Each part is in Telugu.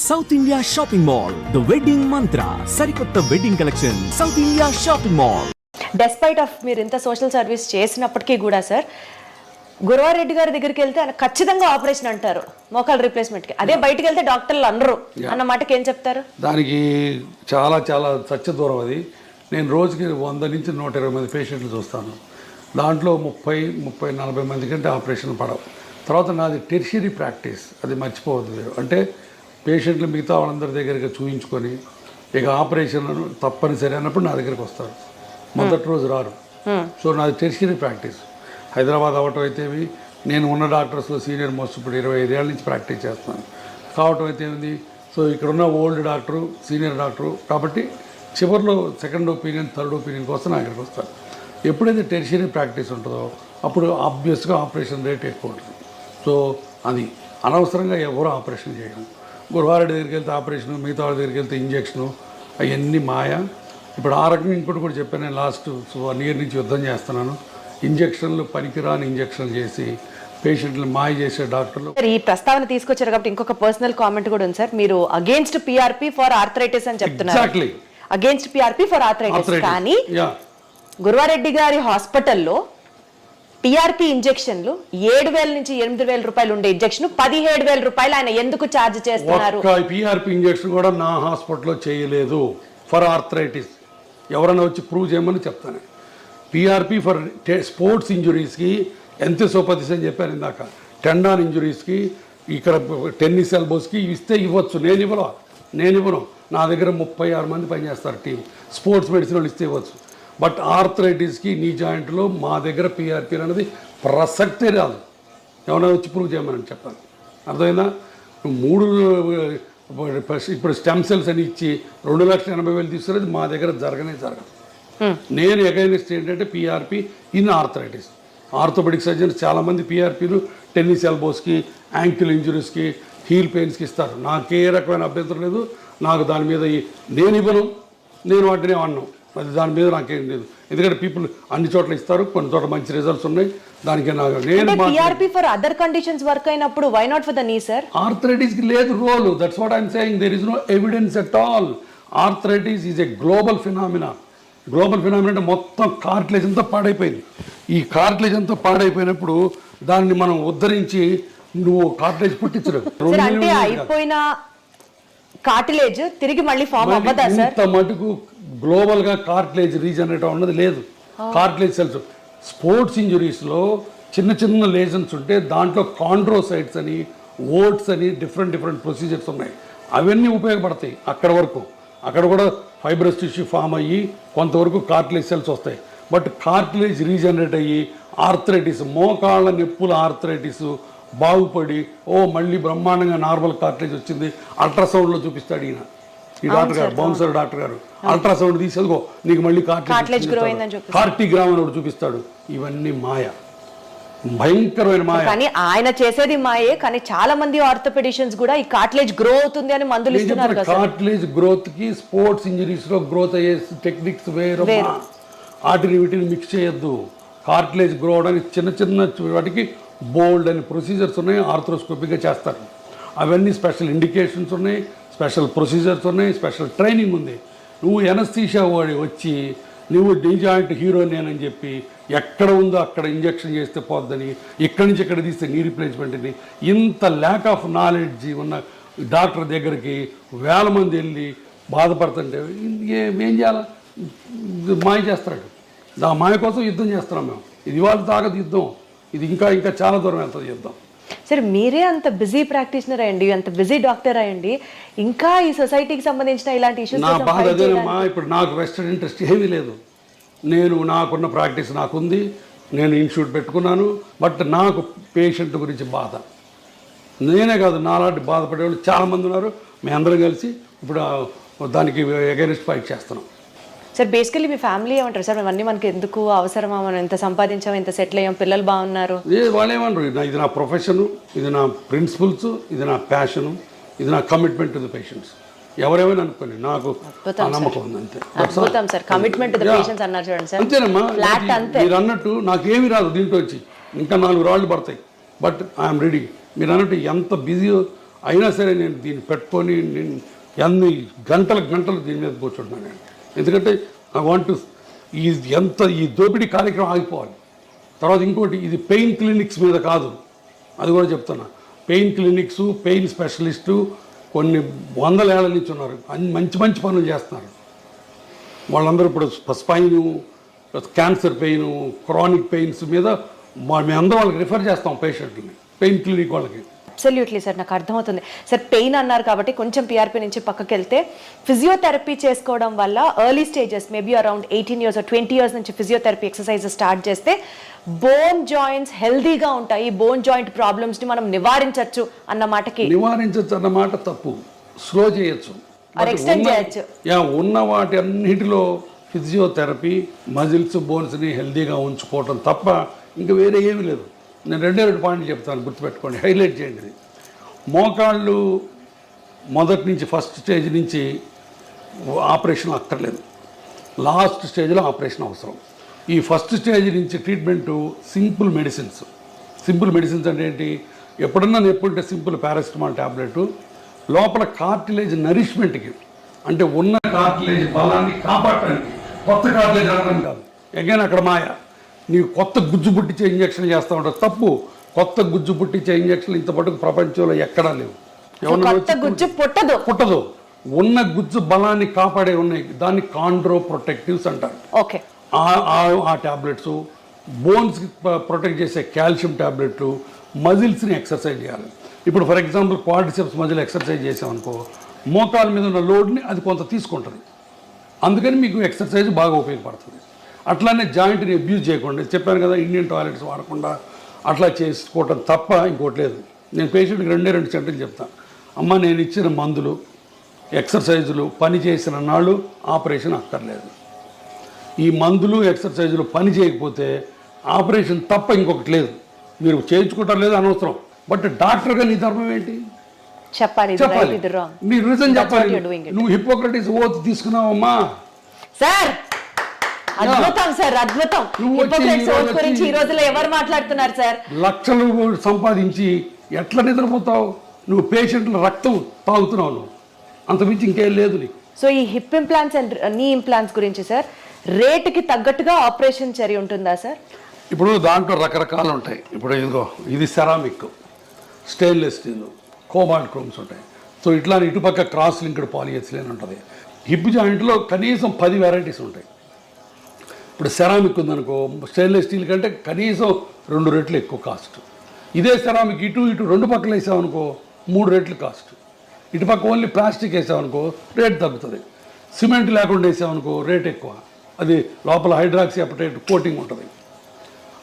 South India shopping mall the wedding మంత్ర సరికొత్త wedding collection south India shopping mall. Despite of మీరు ఇంత సోషల్ సర్వీస్ చేసినప్పటికీ కూడా సార్, గురవారెడ్డి గారి దగ్గరికి వెళ్తే ఆయన ఖచ్చితంగా ఆపరేషన్ అంటారు మోకాలు రీప్లేస్మెంట్కి. అదే బయటకు వెళ్తే డాక్టర్లు అనరు అన్న మాటకి ఏం చెప్తారు? దానికి చాలా చాలా సత్య దూరం అది. నేను రోజుకి 100 నుంచి 120 మంది పేషెంట్లు చూస్తాను. దాంట్లో 30-40 మంది కంటే ఆపరేషన్ పడవు. తర్వాత నాది టెర్షియరీ ప్రాక్టీస్, అది మర్చిపోవద్దు మీరు. అంటే పేషెంట్లు మిగతా వాళ్ళందరి దగ్గరికి చూయించుకొని ఇక ఆపరేషన్లను తప్పనిసరి అన్నప్పుడు నా దగ్గరికి వస్తారు. మొదటి రోజు రారు. సో నాది టెర్షియరీ ప్రాక్టీస్. హైదరాబాద్ అవటం అయితేవి, నేను ఉన్న డాక్టర్స్లో సీనియర్ మోస్ట్ ఇప్పుడు 25 ఏళ్ళ నుంచి ప్రాక్టీస్ చేస్తున్నాను కావటం అయితే ఏంది. సో ఇక్కడున్న ఓల్డ్ డాక్టరు, సీనియర్ డాక్టరు కాబట్టి చివరిలో సెకండ్ ఒపీనియన్, థర్డ్ ఒపీనియన్ కోసం నా దగ్గరికి వస్తారు. ఎప్పుడైతే టెర్షియరీ ప్రాక్టీస్ ఉంటుందో అప్పుడు ఆబ్వియస్గా ఆపరేషన్ రేట్ ఎక్కువ ఉంటుంది. సో అది అనవసరంగా ఎవరు ఆపరేషన్ చేయడం. గురువారెడ్డి దగ్గరికి వెళ్తే ఆపరేషను, మిగతా వాళ్ళ దగ్గరికి వెళ్తే ఇంజక్షను, అవన్నీ మాయ. ఇప్పుడు ఆ రకంగా ఇంకోటి కూడా చెప్పాను. నేను లాస్ట్ 1 year నుంచి యుద్ధం చేస్తున్నాను. ఇంజక్షన్లు పనికిరాని ఇంజక్షన్లు చేసి పేషెంట్లు మాయ చేసే డాక్టర్లు. ఈ ప్రస్తావన తీసుకొచ్చారు కాబట్టి ఇంకొక పర్సనల్ కామెంట్ కూడా ఉంది సార్. మీరు అగేన్స్ట్ పిఆర్పి ఫర్ ఆర్థరైటిస్ అని చెప్తున్నారు. Exactly against PRP for arthritis. కానీ గురువారెడ్డి గారి హాస్పిటల్లో పిఆర్పి ఇంజక్షన్లు 7,000 నుంచి 8,000 రూపాయలు ఉండే ఇంజక్షన్ 17,000 రూపాయలు ఆయన ఎందుకు ఛార్జ్ చేస్తున్నారు? పిఆర్పి ఇంజక్షన్ కూడా నా హాస్పిటల్లో చేయలేదు ఫర్ ఆర్థరైటిస్. ఎవరైనా వచ్చి ప్రూవ్ చేయమని చెప్తాను. పిఆర్పి ఫర్ స్పోర్ట్స్ ఇంజురీస్కి ఎంతో పదిస్ అని చెప్పాను ఇందాక. టెండాన్ ఇంజురీస్కి, ఇక్కడ టెన్నిస్ ఎల్బోస్కి ఇస్తే ఇవ్వచ్చు. నేను ఇవ్వను. నా దగ్గర 36 మంది పనిచేస్తారు టీం. స్పోర్ట్స్ మెడిసిన్ వాళ్ళు ఇస్తే ఇవ్వచ్చు. బట్ ఆర్థరైటిస్కి, నీ జాయింట్లో మా దగ్గర పిఆర్పి అనేది ప్రసక్తే రాదు. ఎవరైనా వచ్చి ప్రూవ్ చేయమని చెప్పాలి. అర్థమైందా? 3 ఇప్పుడు స్టెమ్ సెల్స్ అని ఇచ్చి 2,80,000 తీసుకునేది మా దగ్గర జరగదు. నేను అగైనెస్ట్ ఏంటంటే PRP in arthritis. Orthopaedic surgeons చాలామంది పిఆర్పీలు టెన్నిస్ ఎల్బోస్కి, యాంకిల్ ఇంజురీస్కి, హీల్ పెయిన్స్కి ఇస్తారు. నాకే రకమైన అభ్యంతరం లేదు. నాకు దాని మీద నేను ఇవ్వను, నేను వాటిని అన్నాను. అది దాని మీద నాకేం లేదు. ఎందుకంటే పీపుల్ అన్ని చోట్ల ఇస్తారు, కొన్ని చోట్ల మంచి రిజల్ట్స్ ఉన్నాయి. దానికి నేను PRP for other conditions work అయినప్పుడు why not for the knee sir? ఆర్థరైటిస్కి లేదు role. That's what I'm saying. There is no evidence at all. Arthritis is a global phenomena. Global phenomena అంటే మొత్తం కార్టిలేజ్ అంతా పాడైపోయింది. ఈ కార్టిలేజ్ అంతా పాడైపోయినప్పుడు దాన్ని మనం ఉద్ధరించి నువ్వు కార్టిలేజ్ పుట్టించలేవు. అంటే అయిపోయిన కార్టిలేజ్ తిరిగి మళ్ళీ ఫామ్ అవ్వదా సార్? ఇంత మటుకు గ్లోబల్గా కార్టిలేజ్ రీజనరేట్ అన్నది లేదు. కార్టిలేజ్ సెల్స్ స్పోర్ట్స్ ఇంజురీస్లో చిన్న చిన్న లేజన్స్ ఉంటే దాంట్లో కాండ్రోసైట్స్ అని, ఓట్స్ అని డిఫరెంట్ ప్రొసీజర్స్ ఉన్నాయి. అవన్నీ ఉపయోగపడతాయి అక్కడ వరకు. అక్కడ కూడా ఫైబ్రస్ టిష్యూ ఫామ్ అయ్యి కొంతవరకు కార్టిలేజ్ సెల్స్ వస్తాయి. బట్ కార్టిలేజ్ రీజనరేట్ అయ్యి ఆర్థరైటిస్, మోకాళ్ళ నొప్పుల ఆర్థరైటిస్ బాగుపడి మళ్ళీ బ్రహ్మాండంగా నార్మల్ కార్టిలేజ్ వచ్చింది అల్ట్రాసౌండ్లో చూపిస్తాడు ఈయన, ఈ డాక్టర్ గారు, బౌన్సర్ డాక్టర్ గారు. అల్ట్రాసౌండ్ తీసేదిగో నీకు మళ్ళీ కార్టిగ్రామ్ అని చూపిస్తాడు. ఇవన్నీ మాయ, భయంకరమైన మాయ. కానీ ఆయన చేసేది మాయే. కానీ చాలా మంది ఆర్థోపెడిషియన్స్ కూడా ఈ కార్టిలేజ్ గ్రో అవుతుంది అని మందులు ఇస్తున్నారు. కార్టిలేజ్ గ్రోత్ కి స్పోర్ట్స్ ఇంజరీస్ లో గ్రోత్ అయ్యే టెక్నిక్స్ వేరు. వీటిని మిక్స్ చేయొద్దు. కార్టిలేజ్ గ్రో అవడానికి చిన్న వాటికి బోల్డ్ అని ప్రొసీజర్స్ ఉన్నాయి. ఆర్థ్రోస్కోపిక్గా చేస్తారు. అవన్నీ స్పెషల్ ఇండికేషన్స్ ఉన్నాయి, స్పెషల్ ప్రొసీజర్స్ ఉన్నాయి, స్పెషల్ ట్రైనింగ్ ఉంది. నువ్వు ఎనస్థీషియా వాడి వచ్చి నువ్వు నీ జాయింట్ హీరోని అని చెప్పి ఎక్కడ ఉందో అక్కడ ఇంజక్షన్ చేస్తే పోద్దని, ఇక్కడి నుంచి ఇక్కడ తీస్తే నీ రీప్లేస్మెంట్ అని, ఇంత ల్యాక్ ఆఫ్ నాలెడ్జ్ ఉన్న డాక్టర్ దగ్గరికి 1000 మంది వెళ్ళి బాధపడుతుంటే ఏం చేయాలి? మాయ చేస్తాడు. ఆ మాయ కోసం యుద్ధం చేస్తున్నాం మేము. ఇది వాళ్ళ తాగదు యుద్ధం. ఇది ఇంకా చాలా దూరం వెళ్తుంది యుద్ధం. సరే, మీరే అంత బిజీ ప్రాక్టీషనర్ అయ్యండి, అంత బిజీ డాక్టర్ అయ్యండి, ఇంకా ఈ సొసైటీకి సంబంధించిన ఇలాంటి ఇష్యూస్ నా బాధ అదేనమ్మా. ఇప్పుడు నాకు వెస్టర్న్ ఇంట్రెస్ట్ ఏమీ లేదు. నాకున్న ప్రాక్టీస్ నాకుంది, నేను ఇన్స్టిట్యూట్ పెట్టుకున్నాను. బట్ నాకు పేషెంట్ గురించి బాధ. నేనే కాదు, నాలాంటి బాధపడేవాళ్ళు చాలామంది ఉన్నారు. మేము అందరం కలిసి ఇప్పుడు దానికి అగైనెస్ట్ ఫైట్ చేస్తున్నాం. సార్, బేసికలీ మీ ఫ్యామిలీ ఏమంటారు సార్? అవన్నీ మనకి ఎందుకు అవసరమా? మనం ఎంత సంపాదించాం, ఎంత సెటిల్ అయ్యాం, పిల్లలు బాగున్నారు? వాళ్ళు ఏమన్నారు, ఇది నా ప్రొఫెషను, ఇది నా ప్రిన్సిపల్స్, ఇది నా ప్యాషను, ఇది నా కమిట్మెంట్ టు ది పేషెంట్స్. ఎవరేమైనా అనుకోండి, నాకు నమ్మకం ఉంది అంతే. అద్భుతం sir, commitment to the patients అన్నారు చూడండి సార్. అంతేనమ్మా. మీరు అన్నట్టు నాకేమీ రాదు దీంట్లో వచ్చి, ఇంకా 4 రాళ్ళు పడతాయి. But I'm ready. మీరు అన్నట్టు ఎంత బిజీ అయినా సరే నేను దీన్ని పెట్టుకొని నేను ఎన్ని గంటలు దీని మీద కూర్చుంటున్నాను నేను. ఎందుకంటే ఐ వాంట్ ఈ దోపిడీ కార్యక్రమం ఆగిపోవాలి. తర్వాత ఇంకోటి, ఇది పెయిన్ క్లినిక్స్ మీద కాదు, అది కూడా చెప్తున్నా. పెయిన్ క్లినిక్స్, పెయిన్ స్పెషలిస్టు కొన్ని వందల ఏళ్ల నుంచి ఉన్నారు, మంచి పనులు చేస్తున్నారు. వాళ్ళందరూ ఇప్పుడు spine, cancer pain, chronic pains మీద మేమందరం వాళ్ళకి రిఫర్ చేస్తాం పేషెంట్ని, పెయిన్ క్లినిక్ వాళ్ళకి. అబ్సల్యూట్లీ సార్, నాకు అర్థమవుతుంది సార్. పెయిన్ అన్నారు కాబట్టి కొంచెం పిఆర్పి నుంచి పక్కకి వెళ్తే, ఫిజియోథెరపీ చేసుకోవడం వల్ల early stages maybe around 18 years or 20 years నుంచి ఫిజియోథెరపీ ఎక్సర్సైజ్ స్టార్ట్ చేస్తే బోన్ జాయింట్స్ హెల్దీగా ఉంటాయి, బోన్ జాయింట్ ప్రాబ్లమ్స్ ని మనం నివారించవచ్చు అన్న మాట తప్పు. స్లో చేయొచ్చు, ఉన్న వాటి అన్నిటిలో ఫిజియోథెరపీ మజిల్స్, బోన్స్ని హెల్దీగా ఉంచుకోవటం తప్ప ఇంకా వేరే ఏమీ లేదు. నేను 2 పాయింట్లు చెప్తాను, గుర్తుపెట్టుకోండి, హైలైట్ చేయండి. మోకాళ్ళు మొదటి నుంచి ఫస్ట్ స్టేజ్ నుంచి ఆపరేషన్ అక్కర్లేదు, లాస్ట్ స్టేజ్లో ఆపరేషన్ అవసరం. ఈ ఫస్ట్ స్టేజ్ నుంచి treatment simple medicines. Simple medicines అంటే ఏంటి? ఎప్పుడన్నా నొప్పుంటే సింపుల్ పారాసిటమాల్ ట్యాబ్లెట్, లోపల కార్టిలేజ్ నరిష్మెంట్కి, అంటే ఉన్న కార్టిలేజ్ బలాన్ని కాపాడటానికి, కొత్త కార్టిలేజ్ అనడం కాదు. ఎగైన్ అక్కడ మాయ, నీవు కొత్త గుజ్జు పుట్టించే ఇంజక్షన్ చేస్తూ ఉంటావు, తప్పు. కొత్త గుజ్జు పుట్టించే ఇంజక్షన్లు ఇంతపాటు ప్రపంచంలో ఎక్కడా లేవు. పుట్టదు. ఉన్న గుజ్జు బలాన్ని కాపాడే ఉన్నాయి, దాన్ని కాండ్రో ప్రొటెక్టివ్స్ అంటారు. ఓకే, ఆ ట్యాబ్లెట్స్, బోన్స్కి ప్రొటెక్ట్ చేసే కాల్షియం ట్యాబ్లెట్లు, మజిల్స్ని ఎక్సర్సైజ్ చేయాలి. ఇప్పుడు for example quadriceps muscle exercise చేసామనుకో, మోకాల మీద ఉన్న లోడ్ని అది కొంత తీసుకుంటుంది, అందుకని మీకు ఎక్సర్సైజ్ బాగా ఉపయోగపడుతుంది. అట్లానే జాయింట్ని అబ్యూజ్ చేయకుండా, చెప్పాను కదా, ఇండియన్ టాయిలెట్స్ వాడకుండా అట్లా చేసుకోవటం తప్ప ఇంకోటి లేదు. నేను పేషెంట్కి 2 సెంటెన్స్ చెప్తాను. అమ్మ, నేను ఇచ్చిన మందులు, ఎక్సర్సైజులు పని చేసిన నాళ్ళు ఆపరేషన్ అక్కర్లేదు. ఈ మందులు, ఎక్సర్సైజులు పని చేయకపోతే ఆపరేషన్ తప్ప ఇంకొకటి లేదు. మీరు చేయించుకోవటం లేదు అనవసరం, బట్ డాక్టర్గా నీ ధర్మం ఏంటి? చెప్పాలి, నీ రీజన్ చెప్పాలి. నువ్వు హిపోక్రటిస్ ఓత్ తీసుకున్నావమ్మా సార్. అద్భుతం సార్, అద్భుతం. గురించి ఈ రోజుల్లో ఎవరు మాట్లాడుతున్నారు సార్? లక్షలు సంపాదించి ఎట్లా నిద్రపోతావు? నువ్వు పేషెంట్ల రక్తం తాగుతున్నావు, నువ్వు అంతమించి ఇంకేం లేదు నీకు. సో ఈ హిప్ ఇంప్లాంట్స్ అండ్ నీ ఇంప్లాంట్స్ గురించి సార్, రేటుకి తగ్గట్టుగా ఆపరేషన్ చర్య ఉంటుందా సార్? ఇప్పుడు దాంట్లో రకరకాలు ఉంటాయి. ఇప్పుడు ఇదిగో, ఇది ceramic, stainless steel, cobalt chromes ఉంటాయి. సో ఇట్లా ఇటుపక్క క్రాస్ లింక్డ్ పాలిఎథిలీన్ ఉంటుంది. హిప్ జాయింట్లో కనీసం 10 వెరైటీస్ ఉంటాయి. ఇప్పుడు సెరామిక్ ఉందనుకో, స్టెయిన్లెస్ స్టీల్ కంటే కనీసం 2 రెట్లు ఎక్కువ కాస్ట్. ఇదే సెరామిక్ ఇటు 2 పక్కలు వేసామనుకో 3 రెట్లు కాస్ట్. ఇటుపక్క ఓన్లీ ప్లాస్టిక్ వేసామనుకో రేట్ తగ్గుతుంది. సిమెంట్ లేకుండా వేసామనుకో రేట్ ఎక్కువ, అది లోపల హైడ్రాక్సీ అపటైట్ కోటింగ్ ఉంటుంది.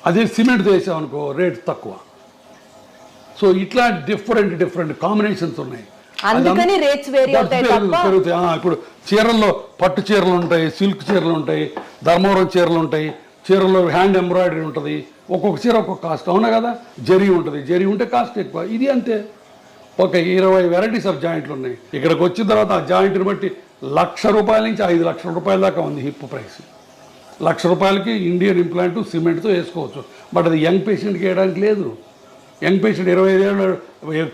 అదే సిమెంట్తో వేసామనుకో రేట్ తక్కువ. సో ఇట్లా డిఫరెంట్ కాంబినేషన్స్ ఉన్నాయి, అందుకని రేట్స్ వేరీ అవుతాయి. ఇప్పుడు చీరల్లో పట్టు చీరలు ఉంటాయి, సిల్క్ చీరలు ఉంటాయి, ధర్మవరం చీరలు ఉంటాయి, చీరల్లో హ్యాండ్ ఎంబ్రాయిడరీ ఉంటుంది, ఒక్కొక్క చీర ఒక్కొక్క కాస్ట్. అవునా కదా? జరీ ఉంటుంది, జరీ ఉంటే కాస్ట్ ఎక్కువ. ఇది అంతే, ఒక 20 వెరైటీస్ ఆఫ్ జాయింట్లు ఉన్నాయి. ఇక్కడికి వచ్చిన తర్వాత ఆ జాయింట్ని బట్టి ₹1,00,000 నుంచి ₹5,00,000 దాకా ఉంది హిప్ ప్రైస్. ₹1,00,000కి ఇండియన్ ఇంప్లాంట్ సిమెంట్తో వేసుకోవచ్చు, బట్ అది యంగ్ పేషెంట్కి వేయడానికి లేదు. యంగ్ పేషెంట్ 25 ఏళ్ళు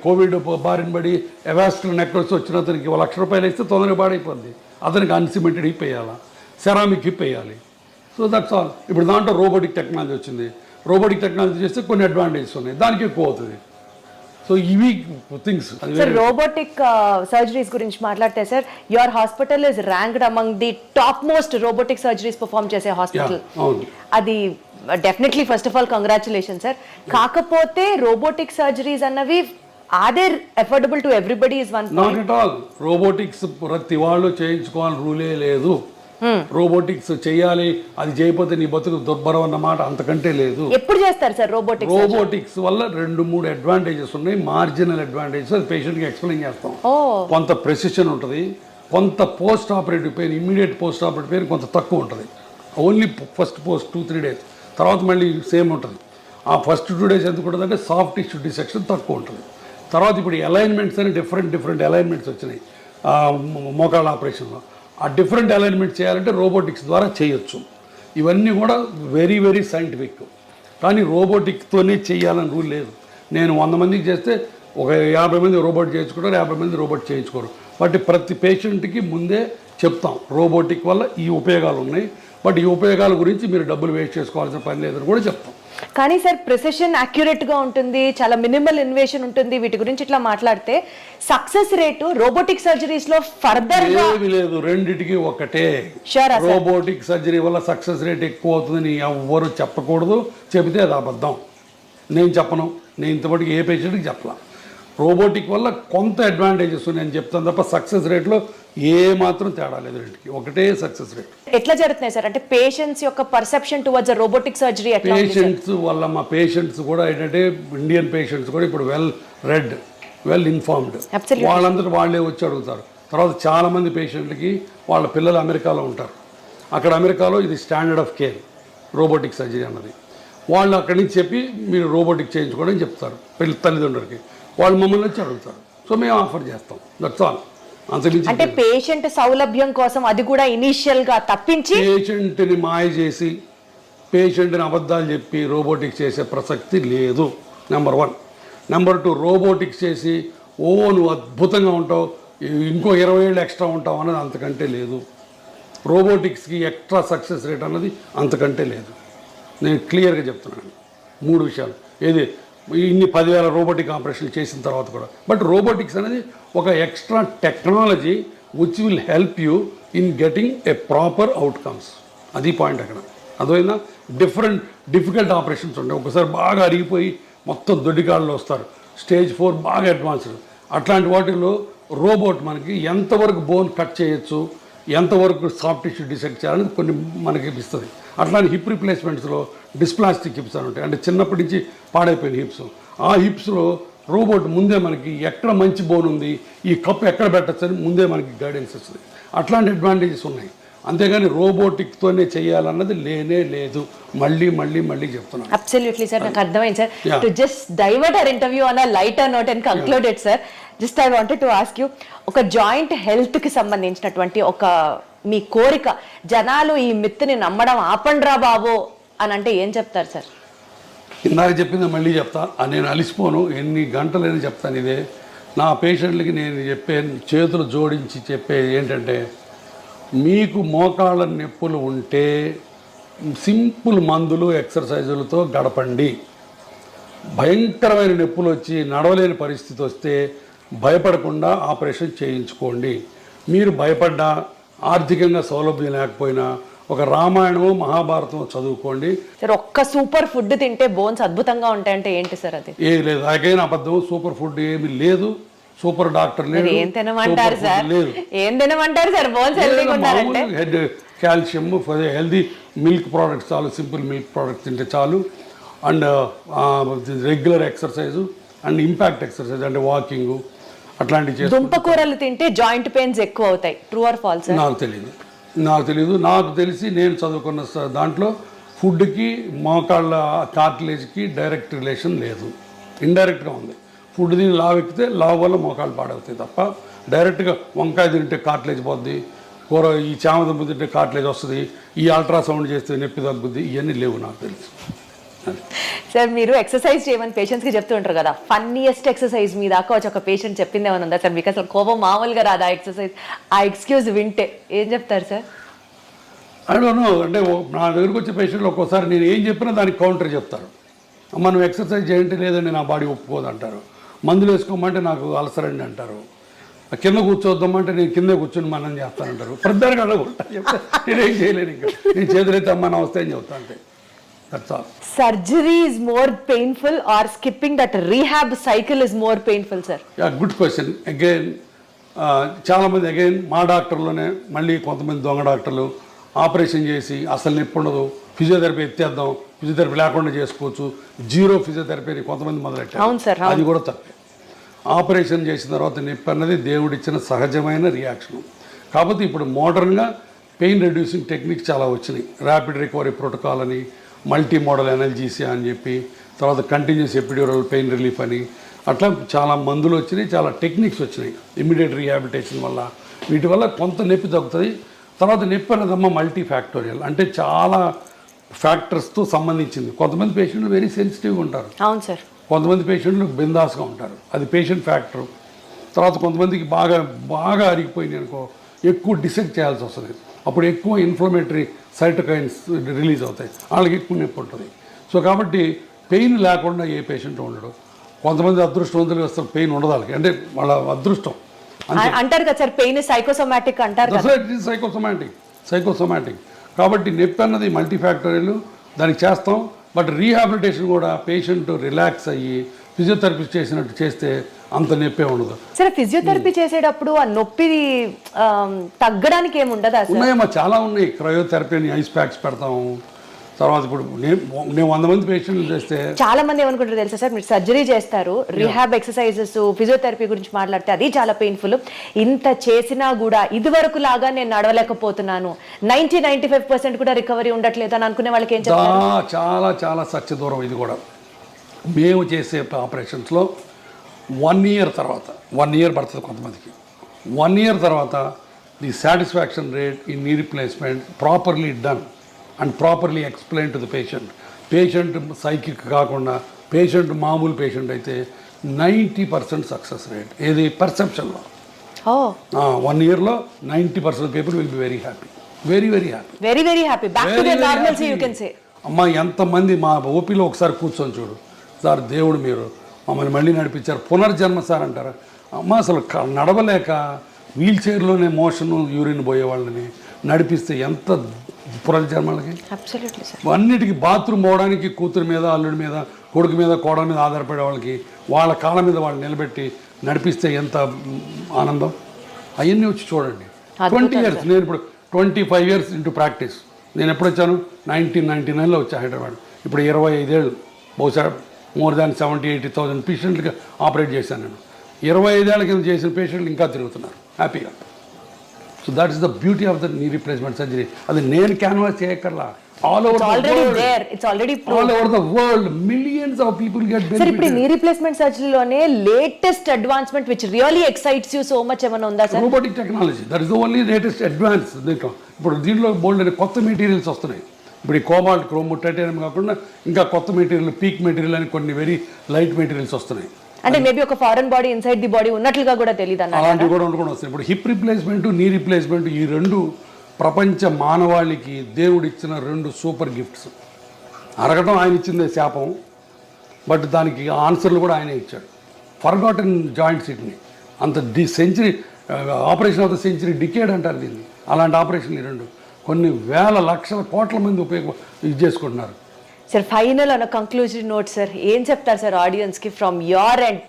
కోవిడ్ బారిన పడి ఎవాస్కులర్ నెక్రోసిస్ వచ్చిన అతనికి ₹1,00,000 ఇస్తే తొందరగా బాడైపోద్ది. అతనికి అన్సిమెంటెడ్ హిప్ వేయాలా, సెరామిక్ హిప్ వేయాలి. So that's all. ఇప్పుడు దాంట్లో రోబోటిక్ టెక్నాలజీ వచ్చింది. రోబోటిక్ టెక్నాలజీ చేస్తే కొన్ని అడ్వాంటేజెస్ ఉన్నాయి, దానికి ఎక్కువ అవుతుంది. సో ఇవి థింగ్స్. సార్, రోబోటిక్ సర్జరీస్ గురించి మాట్లాడితే sir, your hospital is ranked among the top most robotic surgeries perform చేసే హాస్పిటల్. అది definitely first of all congratulation sir. కాకపోతే రోబోటిక్ సర్జరీస్ అన్నవి are affordable to everybody is one not at all. Robotics ప్రతి వాళ్ళు చేయించుకోవాలి రూలే లేదు. రోబోటిక్స్ చేయాలి, అది చేయకపోతే నీ బతుకు దుర్భరం అన్నమాట, అంతకంటే లేదు. ఎప్పుడు చేస్తారు సార్ రోబోటిక్స్? రోబోటిక్స్ వల్ల 2-3 అడ్వాంటేజెస్ ఉన్నాయి, మార్జినల్ అడ్వాంటేజెస్. అది పేషెంట్కి ఎక్స్ప్లెయిన్ చేస్తాం. కొంత ప్రెసిషన్ ఉంటుంది, కొంత post operative pain, immediate post operative pain కొంత తక్కువ ఉంటుంది. ఓన్లీ ఫస్ట్ 2-3 days, తర్వాత మళ్ళీ సేమ్ ఉంటుంది. ఆ ఫస్ట్ 2 days ఎందుకు ఉంటుంది అంటే సాఫ్ట్ టిష్యూ డిసెక్షన్ తక్కువ ఉంటుంది. తర్వాత ఇప్పుడు అలైన్మెంట్స్ అని డిఫరెంట్ అలైన్మెంట్స్ వచ్చినాయి మోకాళ్ళ ఆపరేషన్లో. ఆ డిఫరెంట్ అలైన్మెంట్ చేయాలంటే రోబోటిక్స్ ద్వారా చేయొచ్చు. ఇవన్నీ కూడా వెరీ సైంటిఫిక్. కానీ రోబోటిక్తోనే చేయాలని రూల్ లేదు. నేను 100 మందికి చేస్తే ఒక 50 మంది రోబోట్ చేయించుకుంటారు, 50 మంది రోబోట్ చేయించుకోరు. బట్ ప్రతి పేషెంట్కి ముందే చెప్తాం రోబోటిక్ వల్ల ఈ ఉపయోగాలు ఉన్నాయి, బట్ ఈ ఉపయోగాల గురించి మీరు డబ్బులు వేస్ట్ చేసుకోవాల్సిన పని లేదని కూడా చెప్తాం. కానీ సార్ ప్రిసిషన్ యాక్యురేట్ గా ఉంటుంది, చాలా మినిమల్ ఇన్వేషన్ ఉంటుంది, వీటి గురించి ఇట్లా మాట్లాడితే సక్సెస్ రేటు రోబోటిక్ సర్జరీస్ లో ఫర్దర్ గా ఏమీ లేదు, రెండిటికి ఒకటే. Sure, sir. రోబోటిక్ సర్జరీ వల్ల సక్సెస్ రేట్ ఎక్కువ అవుతుందని ఎవ్వరు చెప్పకూడదు, చెబితే అది అబద్ధం. నేను చెప్పను, నేను ఇంతవరకు ఏ పేషెంట్కి చెప్పలా. రోబోటిక్ వల్ల కొంత అడ్వాంటేజెస్ నేను చెప్తాను తప్ప సక్సెస్ రేట్లో ఏ మాత్రం తేడా లేదు, రెండుకి ఒకటే సక్సెస్ రేట్. ఎట్లా జరుగుతున్నాయి సార్? అంటే పేషెంట్స్ యొక్క పర్సెప్షన్ టువర్డ్స్ రోబోటిక్ సర్జరీ ఎట్లా ఉంది సార్? పేషెంట్స్ వల్ల మా పేషెంట్స్ కూడా ఏంటంటే ఇండియన్ పేషెంట్స్ కూడా ఇప్పుడు వెల్ ఇన్ఫార్మ్డ్, Absolutely. వాళ్ళందరూ వాళ్ళే వచ్చి అడుగుతారు. తర్వాత చాలామంది పేషెంట్లకి వాళ్ళ పిల్లలు అమెరికాలో ఉంటారు, అక్కడ అమెరికాలో ఇది standard of care robotic surgery అన్నది. వాళ్ళు అక్కడి నుంచి చెప్పి మీరు రోబోటిక్ చేయించుకోవడం చెప్తారు తల్లిదండ్రులకి, వాళ్ళు మమ్మల్ని వచ్చి అడుగుతారు. సో మేము ఆఫర్ చేస్తాం, దట్స్ ఆల్. అంతకుమించి అంటే పేషెంట్ సౌలభ్యం కోసం అది కూడా ఇనిషియల్ గా తప్పించి పేషెంట్ని మాయ చేసి పేషెంట్ని అబద్ధాలు చెప్పి రోబోటిక్స్ చేసే ప్రసక్తి లేదు, నెంబర్ 1. నెంబర్ 2, రోబోటిక్స్ చేసి నువ్వు అద్భుతంగా ఉంటావు, ఇంకో 20 ఏళ్ళు ఎక్స్ట్రా ఉంటావు అన్నది అంతకంటే లేదు. రోబోటిక్స్కి ఎక్స్ట్రా సక్సెస్ రేట్ అన్నది అంతకంటే లేదు. నేను క్లియర్గా చెప్తున్నాను 3 విషయాలు. ఏది ఇన్ని 10,000 రోబోటిక్ ఆపరేషన్లు చేసిన తర్వాత కూడా. బట్ రోబోటిక్స్ అనేది ఒక extra technology which will help you in getting a proper outcomes. అది పాయింట్ అక్కడ. అదైనా డిఫికల్ట్ ఆపరేషన్స్ ఉంటాయి, ఒకసారి బాగా అరిగిపోయి మొత్తం దొడ్డికాళ్ళు వస్తారు, స్టేజ్ 4 బాగా అడ్వాన్స్డ్. అట్లాంటి వాటిల్లో రోబోట్ మనకి ఎంతవరకు బోన్ కట్ చేయొచ్చు, ఎంతవరకు సాఫ్ట్ టిష్యూ డిసెక్ట్ చేయాలని కొన్ని మనకి ఇస్తుంది. అట్లాంటి హిప్ రిప్లేస్మెంట్స్లో డిస్ప్లాస్టిక్ హిప్స్ అని ఉంటాయి, అంటే చిన్నప్పటి నుంచి పాడైపోయిన హిప్స్. ఆ హిప్స్లో రోబోట్ ముందే మనకి ఎక్కడ మంచి బోన్ ఉంది, ఈ కప్పు ఎక్కడ పెట్టచ్చు అని ముందే మనకి గైడెన్స్ ఇస్తుంది. అట్లాంటి అడ్వాంటేజెస్ ఉన్నాయి. అంతేగాని రోబోటిక్తోనే చేయాలన్నది లేనే లేదు. మళ్ళీ చెప్తున్నాను. అబ్సల్యూట్లీ సార్, నాకు అర్థమైంది sir. Yeah. To just divert our interview on a lighter note and concluded sir, just I wanted to ask you, ఒక జాయింట్ హెల్త్ కి సంబంధించినటువంటి ఒక మీ కోరిక, జనాలు ఈ మిత్తుని నమ్మడం ఆపండ్రా బాబు అని అంటే ఏం చెప్తారు సార్? ఇందాక చెప్పింది మళ్ళీ చెప్తా, నేను అలిసిపోను, ఎన్ని గంటలైనా చెప్తాను ఇదే. నా పేషెంట్లకి నేను చెప్పే, చేతులు జోడించి చెప్పేది ఏంటంటే, మీకు మోకాళ్ళ నొప్పులు ఉంటే సింపుల్ మందులు ఎక్సర్సైజులతో గడపండి. భయంకరమైన నొప్పులు వచ్చి నడవలేని పరిస్థితి వస్తే భయపడకుండా ఆపరేషన్ చేయించుకోండి. మీరు భయపడ్డా, ఆర్థికంగా సౌలభ్యం లేకపోయినా ఒక రామాయణము మహాభారతం చదువుకోండి. సార్, ఒక్క సూపర్ ఫుడ్ తింటే బోన్స్ అద్భుతంగా ఉంటాయంటే ఏంటి సార్ అది? ఏం లేదు, నాకైనా అబద్ధం. సూపర్ ఫుడ్ ఏమి లేదు, సూపర్ డాక్టర్ లేదు, ఏం తినమంటారు సూపర్ సార్? ఫుడ్ లేదు. ఏం తినమంటారు సార్ బోన్స్ హెల్తీగా ఉండాలంటే? Head calcium, healthy milk products చాలు, సింపుల్ మిల్క్ ప్రోడక్ట్స్ తింటే చాలు. And regular exercise and impact exercise అంటే వాకింగ్ అట్లాంటివి చేసి. దుంపకూరలు తింటే జాయింట్ పెయిన్స్ ఎక్కువ అవుతాయి, ట్రూ ఆర్ ఫాల్స్? నాకు తెలియదు. నాకు తెలిసి నేను చదువుకున్న దాంట్లో ఫుడ్కి మోకాళ్ళ కార్టిలేజ్కి డైరెక్ట్ రిలేషన్ లేదు, ఇండైరెక్ట్గా ఉంది. ఫుడ్ తిని లావు ఎక్కితే లావు వల్ల మోకాళ్ళు పాడవుతాయి తప్ప డైరెక్ట్గా వంకాయ తింటే కార్టిలేజ్ పోద్ది, కూర ఈ చామదుంప తింటే కార్టిలేజ్ వస్తుంది, ఈ అల్ట్రాసౌండ్ చేస్తే నొప్పి తగ్గుద్ది, ఇవన్నీ లేవు నాకు తెలుసు. సార్, మీరు ఎక్సర్సైజ్ చేయమని పేషెంట్స్ కి చెప్తూ ఉంటారు కదా, ఫన్నీయెస్ట్ ఎక్సర్సైజ్ మీ దాకా వచ్చి ఒక పేషెంట్ చెప్పింది ఏమైనా ఉందా సార్? మీకు అసలు కోపం మామూలుగా రాదా ఎక్సర్సైజ్, ఆ ఎక్స్క్యూజ్ వింటే ఏం చెప్తారు సార్? అడగను, అంటే నా దగ్గరకు వచ్చే పేషెంట్లు ఒక్కోసారి నేను ఏం చెప్పినా దానికి కౌంటర్ చెప్తారు. మనం ఎక్సర్సైజ్ చేయండి, లేదండి నా బాడీ ఒప్పుకోదు అంటారు. మందులు వేసుకోమంటే నాకు అలసరండి అంటారు. కింద కూర్చోద్దామంటే నేను కిందే కూర్చొని మనం చేస్తానంటారు. ప్రతిదానికి అడగకుండా చెప్తా, నేనేం చేయలేను. ఇంకా నేను చేతులైతే అమ్మ నా వస్తాయని చెప్తా అంతే. Surgery is more painful or skipping that rehab cycle is more painful, sir? Yeah, good question. Again, చాలామంది అగైన్ మా డాక్టర్లోనే మళ్ళీ కొంతమంది దొంగ డాక్టర్లు ఆపరేషన్ చేసి అసలు నొప్పి ఉండదు, ఫిజియోథెరపీ ఎత్తేద్దాం, ఫిజియోథెరపీ లేకుండా చేసుకోవచ్చు, జీరో ఫిజియోథెరపీని కొంతమంది మొదలెట్టారు. అది కూడా తప్పే. ఆపరేషన్ చేసిన తర్వాత నొప్పి అన్నది దేవుడిచ్చిన సహజమైన రియాక్షన్. కాకపోతే ఇప్పుడు మోడర్న్గా పెయిన్ రెడ్యూసింగ్ టెక్నిక్ చాలా వచ్చినాయి. ర్యాపిడ్ రికవరీ ప్రోటోకాల్ అని, మల్టీ మోడల్ ఎనర్జీసీ అని చెప్పి, తర్వాత కంటిన్యూస్ ఎపిడ్యూరల్ పెయిన్ రిలీఫ్ అని, అట్లా చాలా మందులు వచ్చినాయి, చాలా టెక్నిక్స్ వచ్చినాయి ఇమ్మీడియట్ రీహాబిలిటేషన్ వల్ల. వీటి వల్ల కొంత నొప్పి తగ్గుతుంది. తర్వాత నొప్పి అనేదమ్మా మల్టీ ఫ్యాక్టోరియల్, అంటే చాలా ఫ్యాక్టర్స్తో సంబంధించింది. కొంతమంది పేషెంట్లు వెరీ సెన్సిటివ్గా ఉంటారు. అవును సార్. కొంతమంది పేషెంట్లు బిందాస్గా ఉంటారు, అది పేషెంట్ ఫ్యాక్టర్. తర్వాత కొంతమందికి బాగా బాగా అరిగిపోయింది అనుకో, ఎక్కువ డిసెక్ట్ చేయాల్సి వస్తుంది, అప్పుడు ఎక్కువ ఇన్ఫ్లమేటరీ సైటోకైన్స్ రిలీజ్ అవుతాయి, వాళ్ళకి ఎక్కువ నొప్పి ఉంటుంది. సో కాబట్టి పెయిన్ లేకుండా ఏ పేషెంట్ ఉండడు. కొంతమంది అదృష్టవంతులు అసలు పెయిన్ ఉండదు వాళ్ళకి, అంటే వాళ్ళ అదృష్టం. అంటారు కదా సార్, పెయిన్ సైకోసోమాటిక్ అంటారు కదా. సైకోసోమాటిక్ కాబట్టి నొప్పి అన్నది మల్టీఫ్యాక్టరీలు, దానికి చేస్తాం. బట్ రీహాబిలిటేషన్ కూడా పేషెంట్ రిలాక్స్ అయ్యి ఫిజియోథెరపిస్ట్ చేసినట్టు చేస్తే అంత నొప్పే ఉండదు. సరే, ఫిజియోథెరపీ చేసేటప్పుడు ఆ నొప్పి తగ్గడానికి ఏమి ఉండదా? ఉన్నాయమ్మా, చాలా ఉన్నాయి. క్రయోథెరపీ అని ఐస్ ప్యాక్స్ పెడతాము. తర్వాత ఇప్పుడు నేను 100 మంది పేషెంట్లు చేస్తే చాలా మంది ఏమనుకుంటారు తెలుసా సార్, మీరు సర్జరీ చేస్తారు, రిహాబ్ ఎక్సర్సైజెస్ ఫిజియోథెరపీ గురించి మాట్లాడితే అది చాలా పెయిన్ఫుల్, ఇంత చేసినా కూడా ఇది వరకు లాగా నేను నడవలేకపోతున్నాను, 90-95% కూడా రికవరీ ఉండట్లేదు అని అనుకునే వాళ్ళకి ఏం చెప్తారు? చాలా చాలా సత్య దూరం ఇది కూడా. మేము చేసే ఆపరేషన్స్లో 1 year తర్వాత, 1 year పడుతుంది కొంతమందికి, 1 year తర్వాత the satisfaction rate in knee replacement properly done and properly explain to the patient psychic కాకుండా పేషెంట్ మామూలు పేషెంట్ అయితే 90% సక్సెస్ రేట్. ఏది పర్సెప్షన్లో 1 yearలో 90% people will be very happy, very happy. Back to their normalcy you can say. అమ్మ, ఎంతమంది మా ఓపీలో ఒకసారి కూర్చొని చూడు సార్, దేవుడు మీరు మమ్మల్ని మళ్ళీ నడిపించారు, పునర్జన్మ సార్ అంటారు. అమ్మ, అసలు నడవలేక వీల్ చైర్లోనే మోషన్ యూరిన్ పోయే వాళ్ళని నడిపిస్తే ఎంత పునర్జన్మలకి. అన్నిటికీ బాత్రూమ్ పోవడానికి కూతురు మీద, అల్లుడి మీద, కొడుకు మీద, కోడల మీద ఆధారపడే వాళ్ళకి వాళ్ళ కాళ్ళ మీద వాళ్ళు నిలబెట్టి నడిపిస్తే ఎంత ఆనందం. అవన్నీ వచ్చి చూడండి. 20 years, నేను ఇప్పుడు 25 years ఇంటూ ప్రాక్టీస్. నేను ఎప్పుడు వచ్చాను? 1999లో వచ్చా హైదరాబాద్. ఇప్పుడు 25 ఏళ్ళు, బహుశా మోర్ దాన్ 70,000-80,000 పేషెంట్గా ఆపరేట్ చేశాను నేను. 25 ఏళ్ళ కింద చేసిన పేషెంట్లు ఇంకా తిరుగుతున్నారు హ్యాపీగా. So that is the beauty of the knee replacement surgery. అది నేను క్యాన్వాస్ చేయక్కర్లా, all over the world millions of people get benefit. Sir, ఇప్పుడు నీ రీప్లేస్మెంట్ సర్జరీలోనే latest advancement which really excites you so much ఏమైనా ఉందా sir? Robotic technology, that is the only latest advance. ఇప్పుడు దీంట్లో బోల్డ్ అనే కొత్త మెటీరియల్స్ వస్తున్నాయి. ఇప్పుడు ఈ కోబాల్ట్, క్రోమ్, టైటానియం కాకుండా ఇంకా కొత్త మెటీరియల్, పీక్ మెటీరియల్ అని కొన్ని వెరీ లైట్ మెటీరియల్స్ వస్తున్నాయి. అంటే మేబీ ఒక foreign body inside the body ఉన్నట్లుగా కూడా తెలియదు అన్న, అలాంటివి కూడా వస్తాయి. ఇప్పుడు హిప్ రీప్లేస్మెంట్, నీ రీప్లేస్మెంట్, ఈ రెండు ప్రపంచ మానవాళికి దేవుడిచ్చిన 2 సూపర్ గిఫ్ట్స్. అరగటం ఆయన ఇచ్చిందే శాపం, బట్ దానికి ఆన్సర్లు కూడా ఆయనే ఇచ్చాడు. ఫర్గాటన్ జాయింట్ సిట్ని అంత century, operation of the century, decade అంటారు దీన్ని. అలాంటి ఆపరేషన్ ఈ 2 కొన్ని వేల లక్షల కోట్ల మంది ఇది చేసుకుంటున్నారు. సార్, ఫైనల్ అన్న కంక్లూజన్ నోట్ సార్, ఏం చెప్తారు సార్ ఆడియన్స్కి ఫ్రమ్ యోర్ ఎండ్?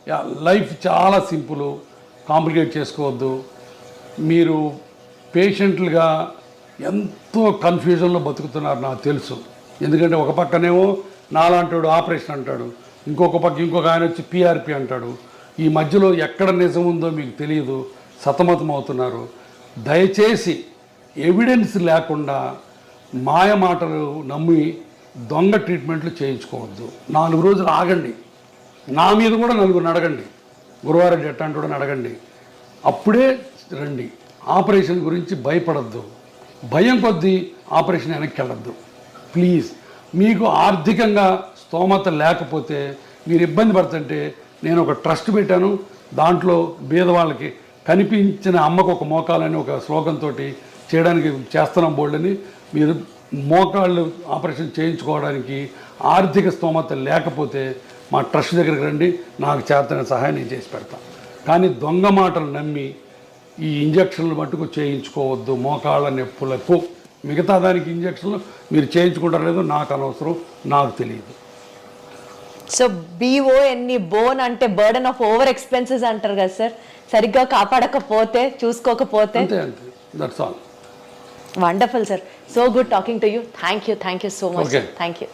లైఫ్ చాలా సింపుల్, కాంప్లికేట్ చేసుకోవద్దు. మీరు పేషెంట్లుగా ఎంతో కన్ఫ్యూజన్లో బతుకుతున్నారు నాకు తెలుసు. ఎందుకంటే ఒక పక్కనేమో నాలాంటాడు ఆపరేషన్ అంటాడు, ఇంకొక ఆయన వచ్చి పిఆర్పి అంటాడు. ఈ మధ్యలో ఎక్కడ నిజం ఉందో మీకు తెలియదు, సతమతం అవుతున్నారు. దయచేసి ఎవిడెన్స్ లేకుండా మాయ మాటలు నమ్మి దొంగ ట్రీట్మెంట్లు చేయించుకోవద్దు. 4 రోజులు ఆగండి, నా మీద కూడా 4 అడగండి, గురువారెడ్డి ఎట్టాంటి అడగండి, అప్పుడే రండి. ఆపరేషన్ గురించి భయపడద్దు, భయం కొద్దీ ఆపరేషన్ వెనక్కి వెళ్ళద్దు ప్లీజ్. మీకు ఆర్థికంగా స్తోమత లేకపోతే, మీరు ఇబ్బంది పడుతుంటే, నేను ఒక ట్రస్ట్ పెట్టాను, దాంట్లో బీదవాళ్ళకి కనిపించిన అమ్మకు ఒక మోకాలని ఒక స్లోగన్తో చేయడానికి చేస్తున్నాం బోల్డ్ని. మీరు మోకాళ్ళు ఆపరేషన్ చేయించుకోవడానికి ఆర్థిక స్తోమత లేకపోతే మా ట్రస్ట్ దగ్గరికి రండి, నాకు చేతన సహాయం నేను చేసి పెడతాను. కానీ దొంగ మాటలు నమ్మి ఈ ఇంజక్షన్లు మట్టుకు చేయించుకోవద్దు. మోకాళ్ళ నొప్పులకు, మిగతా దానికి ఇంజక్షన్లు మీరు చేయించుకుంటారో లేదో నాకు అనవసరం, నాకు తెలియదు. సో BON బోన్ అంటే బర్డన్ ఆఫ్ ఓవర్ ఎక్స్పెన్సెస్ అంటారు కదా సార్, సరిగ్గా కాపాడకపోతే, చూసుకోకపోతే. అంతే, that's all. Wonderful sir, so good talking to you. Thank you so much. Thank you.